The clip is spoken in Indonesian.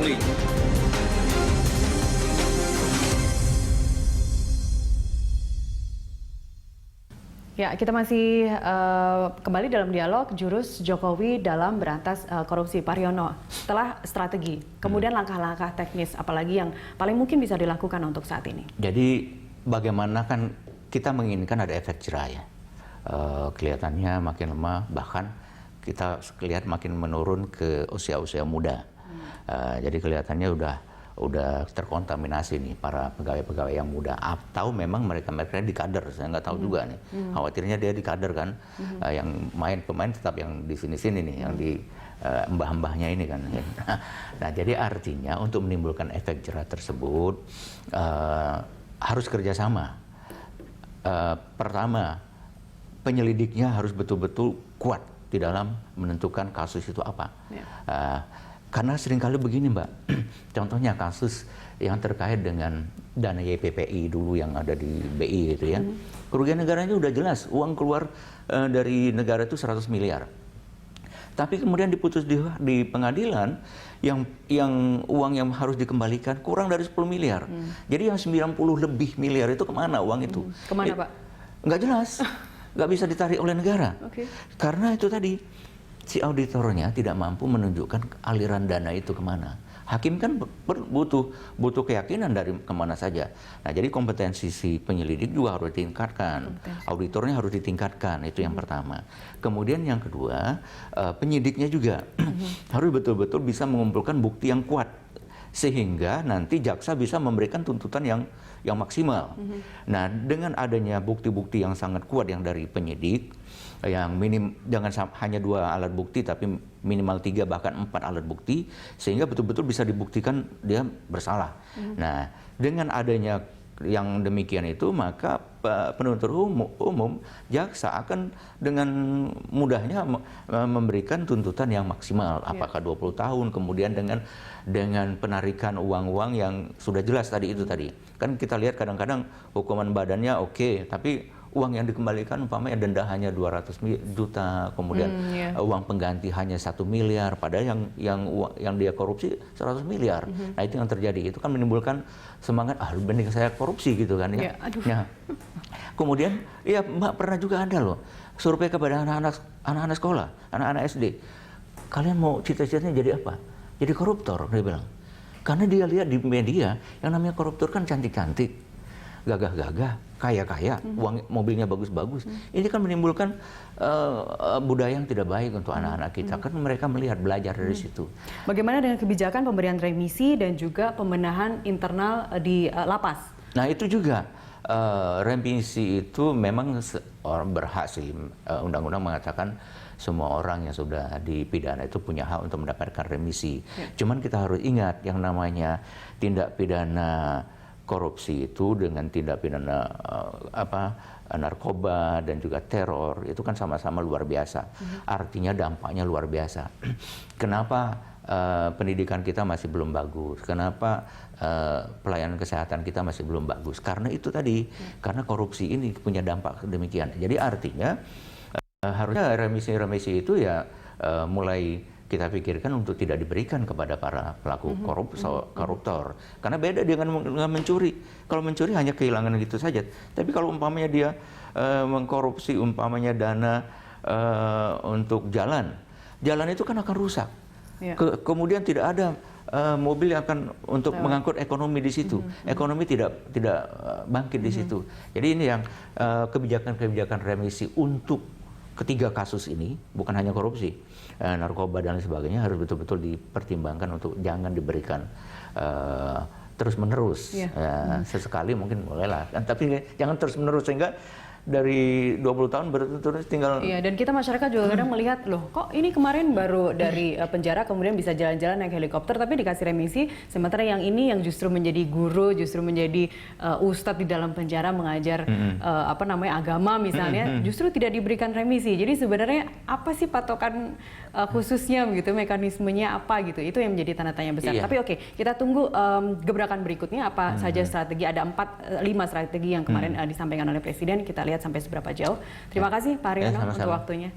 Pungli. Ya, kita masih kembali dalam dialog jurus Jokowi dalam berantas korupsi. Pak Haryono, setelah strategi, kemudian langkah-langkah teknis, apalagi yang paling mungkin bisa dilakukan untuk saat ini? Jadi bagaimana kan kita menginginkan ada efek jerah ya. Kelihatannya makin lemah, bahkan kita lihat makin menurun ke usia-usia muda. Jadi kelihatannya udah terkontaminasi nih para pegawai-pegawai yang muda, atau memang mereka di kader, saya nggak tahu juga nih. Khawatirnya dia di kader kan, yang pemain tetap yang di sini-sini nih, yang di mbah-mbahnya ini kan. Nah, jadi artinya untuk menimbulkan efek jerah tersebut harus kerjasama. Pertama, penyelidiknya harus betul-betul kuat di dalam menentukan kasus itu apa. Karena seringkali begini Mbak, contohnya kasus yang terkait dengan dana YPPI dulu yang ada di BI gitu ya. Kerugian negaranya udah jelas, uang keluar dari negara itu 100 miliar. Tapi kemudian diputus di pengadilan, yang uang yang harus dikembalikan kurang dari 10 miliar. Jadi yang 90 lebih miliar itu kemana uang itu? Kemana Pak? Nggak jelas, nggak bisa ditarik oleh negara. Karena itu tadi, si auditornya tidak mampu menunjukkan aliran dana itu kemana. Hakim kan butuh keyakinan dari kemana saja. Nah, jadi kompetensi si penyelidik juga harus ditingkatkan. Auditornya harus ditingkatkan, itu yang pertama. Kemudian yang kedua, penyidiknya juga harus betul-betul bisa mengumpulkan bukti yang kuat. Sehingga nanti jaksa bisa memberikan tuntutan yang maksimal. Nah, dengan adanya bukti-bukti yang sangat kuat yang dari penyidik, yang jangan hanya 2 alat bukti, tapi minimal 3 bahkan 4 alat bukti, sehingga betul-betul bisa dibuktikan dia bersalah. Nah, dengan adanya yang demikian itu, maka penuntut umum, jaksa akan dengan mudahnya memberikan tuntutan yang maksimal, apakah 20 tahun, kemudian dengan penarikan uang-uang yang sudah jelas tadi itu tadi. Kan kita lihat kadang-kadang hukuman badannya oke, tapi uang yang dikembalikan umpamanya denda hanya 200 juta, kemudian uang pengganti hanya 1 miliar, padahal yang dia korupsi 100 miliar. Nah, itu yang terjadi. Itu kan menimbulkan semangat, mending saya korupsi gitu kan ya. Nah, kemudian ya Mbak, pernah juga ada loh survei kepada anak-anak sekolah, anak-anak SD. Kalian mau cita-citanya jadi apa? Jadi koruptor, dia bilang. Karena dia lihat di media yang namanya koruptor kan cantik-cantik, gagah-gagah, kaya-kaya, uang mobilnya bagus-bagus. Ini kan menimbulkan budaya yang tidak baik untuk anak-anak kita. Kan mereka melihat, belajar dari situ. Bagaimana dengan kebijakan pemberian remisi dan juga pembenahan internal di lapas? Nah, itu juga remisi itu memang berhak sih. Undang-undang mengatakan semua orang yang sudah dipidana itu punya hak untuk mendapatkan remisi. Cuman kita harus ingat yang namanya tindak pidana korupsi itu dengan tindak pidana narkoba dan juga teror itu kan sama-sama luar biasa. Artinya dampaknya luar biasa. Kenapa pendidikan kita masih belum bagus? Kenapa pelayanan kesehatan kita masih belum bagus? Karena itu tadi, karena korupsi ini punya dampak demikian. Jadi artinya harusnya remisi-remisi itu ya mulai kita pikirkan untuk tidak diberikan kepada para pelaku koruptor. Karena beda dengan mencuri. Kalau mencuri hanya kehilangan gitu saja. Tapi kalau umpamanya dia mengkorupsi umpamanya dana untuk jalan itu kan akan rusak. Kemudian tidak ada mobil yang akan untuk mengangkut ekonomi di situ. Ekonomi tidak bangkit di situ. Jadi ini yang kebijakan-kebijakan remisi untuk ketiga kasus ini, bukan hanya korupsi, narkoba dan lain sebagainya, harus betul-betul dipertimbangkan untuk jangan diberikan terus-menerus. Sesekali mungkin bolehlah, tapi jangan terus-menerus, sehingga dari 20 tahun berturut-turut tinggal. Iya, dan kita masyarakat juga kadang melihat, loh kok ini kemarin baru dari penjara kemudian bisa jalan-jalan naik helikopter tapi dikasih remisi, sementara yang ini yang justru menjadi guru, justru menjadi ustadz di dalam penjara mengajar agama misalnya, justru tidak diberikan remisi. Jadi sebenarnya apa sih patokan khususnya begitu, mekanismenya apa gitu, itu yang menjadi tanda tanya besar. Tapi oke, kita tunggu gebrakan berikutnya apa saja strategi. Ada 5 strategi yang kemarin disampaikan oleh Presiden, kita lihat sampai seberapa jauh. Terima kasih Pak Haryono untuk waktunya.